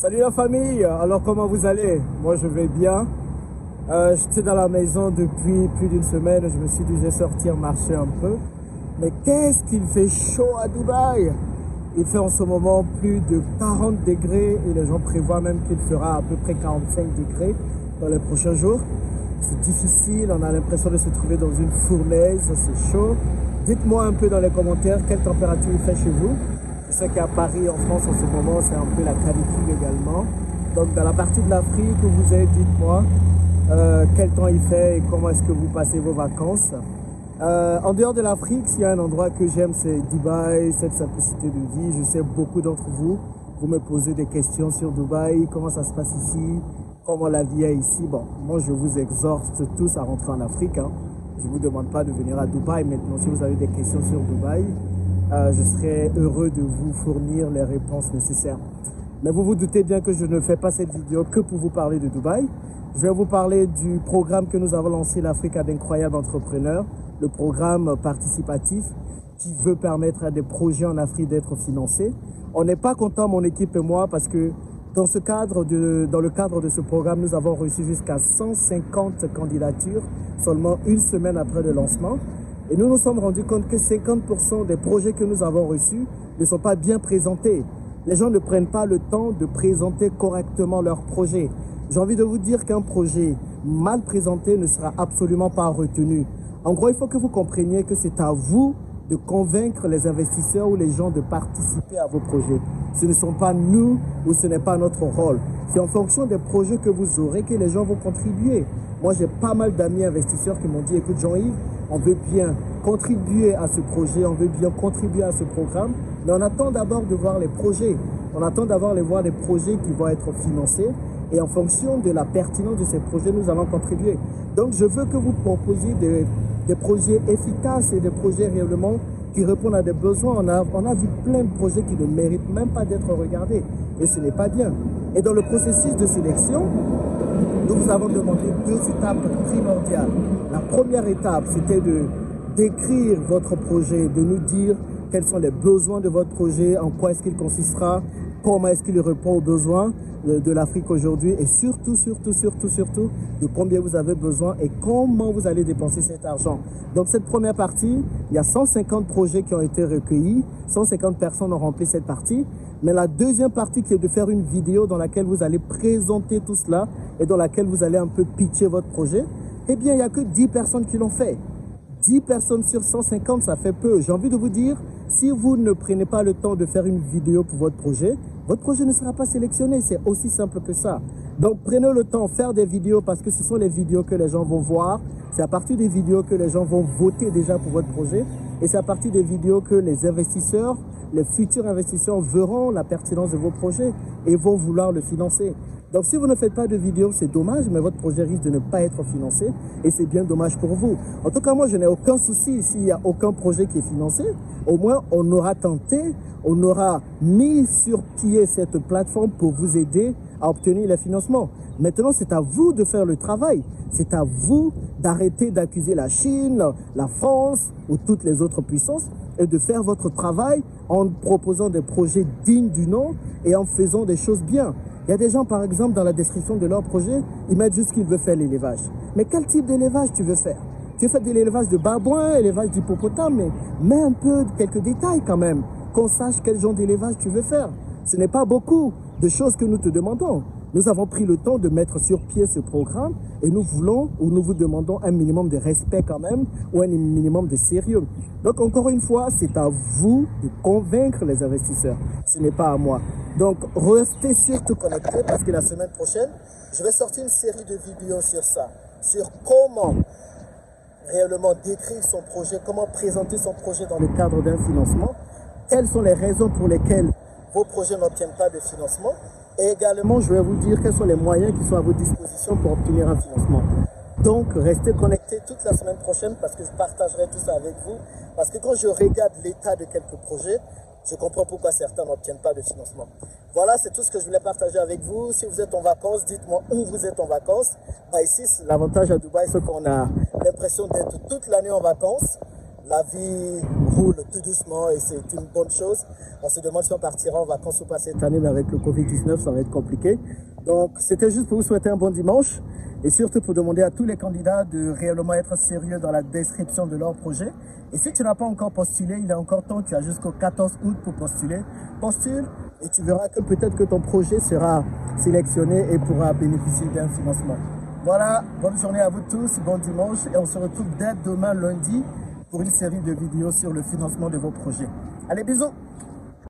Salut la famille, alors comment vous allez? Moi je vais bien. J'étais dans la maison depuis plus d'une semaine, je me suis dit je vais sortir marcher un peu. Mais qu'est-ce qu'il fait chaud à Dubaï! Il fait en ce moment plus de 40 degrés et les gens prévoient même qu'il fera à peu près 45 degrés dans les prochains jours. C'est difficile, on a l'impression de se trouver dans une fournaise, c'est chaud. Dites-moi un peu dans les commentaires quelle température il fait chez vous. Je sais qu'à Paris, en France, en ce moment, c'est un peu la canicule également. Donc, dans la partie de l'Afrique où vous êtes, dites-moi quel temps il fait et comment est-ce que vous passez vos vacances. En dehors de l'Afrique, s'il y a un endroit que j'aime, c'est Dubaï, cette simplicité de vie. Je sais beaucoup d'entre vous, vous me posez des questions sur Dubaï, comment ça se passe ici, comment la vie est ici. Bon, moi, je vous exhorte tous à rentrer en Afrique. Hein. Je ne vous demande pas de venir à Dubaï maintenant. Si vous avez des questions sur Dubaï, je serai heureux de vous fournir les réponses nécessaires. Mais vous vous doutez bien que je ne fais pas cette vidéo que pour vous parler de Dubaï. Je vais vous parler du programme que nous avons lancé, l'Afrique a d'incroyables entrepreneurs, le programme participatif qui veut permettre à des projets en Afrique d'être financés. On n'est pas content, mon équipe et moi, parce que dans le cadre de ce programme, nous avons reçu jusqu'à 150 candidatures seulement une semaine après le lancement. Et nous nous sommes rendus compte que 50% des projets que nous avons reçus ne sont pas bien présentés. Les gens ne prennent pas le temps de présenter correctement leurs projets. J'ai envie de vous dire qu'un projet mal présenté ne sera absolument pas retenu. En gros, il faut que vous compreniez que c'est à vous de convaincre les investisseurs ou les gens de participer à vos projets. Ce ne sont pas nous ou ce n'est pas notre rôle. C'est en fonction des projets que vous aurez que les gens vont contribuer. Moi, j'ai pas mal d'amis investisseurs qui m'ont dit, écoute Jean-Yves, on veut bien contribuer à ce projet, on veut bien contribuer à ce programme, mais on attend d'abord de voir les projets. On attend d'abord de voir les projets qui vont être financés et en fonction de la pertinence de ces projets, nous allons contribuer. Donc, je veux que vous proposiez des projets efficaces et des projets réellement qui répondent à des besoins. On a vu plein de projets qui ne méritent même pas d'être regardés et ce n'est pas bien. Et dans le processus de sélection, nous vous avons demandé 2 étapes primordiales. La première étape, c'était de décrire votre projet, de nous dire quels sont les besoins de votre projet, en quoi est-ce qu'il consistera, comment est-ce qu'il répond aux besoins de l'Afrique aujourd'hui et surtout, de combien vous avez besoin et comment vous allez dépenser cet argent. Donc cette première partie, il y a 150 projets qui ont été recueillis, 150 personnes ont rempli cette partie. Mais la deuxième partie qui est de faire une vidéo dans laquelle vous allez présenter tout cela et dans laquelle vous allez un peu pitcher votre projet, eh bien, il n'y a que 10 personnes qui l'ont fait. 10 personnes sur 150, ça fait peu. J'ai envie de vous dire, si vous ne prenez pas le temps de faire une vidéo pour votre projet ne sera pas sélectionné. C'est aussi simple que ça. Donc, prenez le temps de faire des vidéos parce que ce sont les vidéos que les gens vont voir. C'est à partir des vidéos que les gens vont voter déjà pour votre projet. Et c'est à partir des vidéos que les investisseurs, les futurs investisseurs verront la pertinence de vos projets et vont vouloir le financer. Donc, si vous ne faites pas de vidéos, c'est dommage, mais votre projet risque de ne pas être financé et c'est bien dommage pour vous. En tout cas, moi, je n'ai aucun souci s'il n'y a aucun projet qui est financé. Au moins, on aura tenté, on aura mis sur pied cette plateforme pour vous aider à obtenir les financements. Maintenant, c'est à vous de faire le travail. C'est à vous d'arrêter d'accuser la Chine, la France ou toutes les autres puissances et de faire votre travail en proposant des projets dignes du nom et en faisant des choses bien. Il y a des gens, par exemple, dans la description de leur projet, ils mettent juste qu'ils veulent faire l'élevage. Mais quel type d'élevage tu veux faire? Tu veux faire de l'élevage de babouins, l'élevage d'hippopotame, mais mets un peu quelques détails quand même, qu'on sache quel genre d'élevage tu veux faire. Ce n'est pas beaucoup de choses que nous te demandons. Nous avons pris le temps de mettre sur pied ce programme et nous voulons ou nous vous demandons un minimum de respect quand même ou un minimum de sérieux. Donc encore une fois, c'est à vous de convaincre les investisseurs. Ce n'est pas à moi. Donc restez surtout connectés parce que la semaine prochaine, je vais sortir une série de vidéos sur ça, sur comment réellement décrire son projet, comment présenter son projet dans le cadre d'un financement, quelles sont les raisons pour lesquelles vos projets n'obtiennent pas de financement. Et également, je vais vous dire quels sont les moyens qui sont à votre disposition pour obtenir un financement. Donc, restez connectés toute la semaine prochaine parce que je partagerai tout ça avec vous. Parce que quand je regarde l'état de quelques projets, je comprends pourquoi certains n'obtiennent pas de financement. Voilà, c'est tout ce que je voulais partager avec vous. Si vous êtes en vacances, dites-moi où vous êtes en vacances. Bah, ici, l'avantage à Dubaï, c'est qu'on a l'impression d'être toute l'année en vacances. la vie roule tout doucement et c'est une bonne chose. On se demande si on partira en vacances ou pas cette année, mais avec le Covid-19, ça va être compliqué. Donc, c'était juste pour vous souhaiter un bon dimanche et surtout pour demander à tous les candidats de réellement être sérieux dans la description de leur projet. Et si tu n'as pas encore postulé, il est encore temps, tu as jusqu'au 14 août pour postuler. Postule et tu verras que peut-être que ton projet sera sélectionné et pourra bénéficier d'un financement. Voilà, bonne journée à vous tous, bon dimanche et on se retrouve dès demain lundi pour une série de vidéos sur le financement de vos projets. Allez, bisous!